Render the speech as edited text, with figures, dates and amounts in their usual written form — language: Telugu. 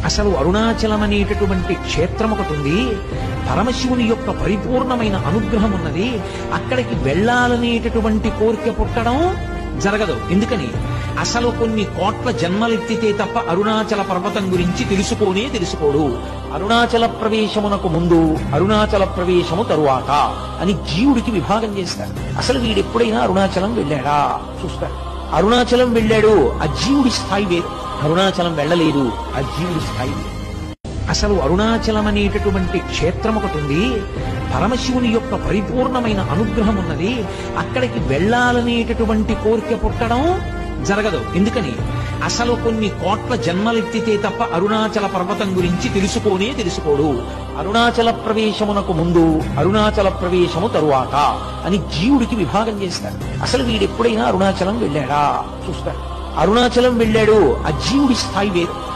అసలు అరుణాచలం అనేటటువంటి క్షేత్రం ఒకటి ఉంది. పరమశివుని యొక్క పరిపూర్ణమైన అనుగ్రహం ఉన్నది. అక్కడికి వెళ్ళాలనేటటువంటి కోరిక పుట్టడం జరగదు. ఎందుకని? అసలు కొన్ని కోట్ల జన్మలెత్తితే తప్ప అరుణాచల పర్వతం గురించి తెలుసుకోడు. అరుణాచల ప్రవేశమునకు ముందు, అరుణాచల ప్రవేశము తరువాత అని జీవుడికి విభాగం చేస్తారు. అసలు వీడెప్పుడైనా అరుణాచలం వెళ్ళాడా చూస్తారు. అరుణాచలం వెళ్ళాడు, ఆ జీవుడి స్థాయి వేరు. అరుణాచలం వెళ్ళలేదు, ఆ జీవుడి స్థాయి వేరు. అసలు అరుణాచలం అనేటటువంటి క్షేత్రం ఒకటి ఉంది. పరమశివుని యొక్క పరిపూర్ణమైన అనుగ్రహం ఉన్నది. అక్కడికి వెళ్ళాలనేటటువంటి కోరిక పుట్టడం జరగదు. ఎందుకని? అసలు కొన్ని కోట్ల జన్మలెత్తితే తప్ప అరుణాచల పర్వతం గురించి తెలుసుకోడు. అరుణాచల ప్రవేశమునకు ముందు, అరుణాచల ప్రవేశము తరువాత అని జీవుడికి విభాగం చేస్తారు. అసలు వీడెప్పుడైనా అరుణాచలం వెళ్ళాడా చూస్తారు. అరుణాచలం వెళ్ళాడు, ఆ జీవుడి స్థాయి వేరు.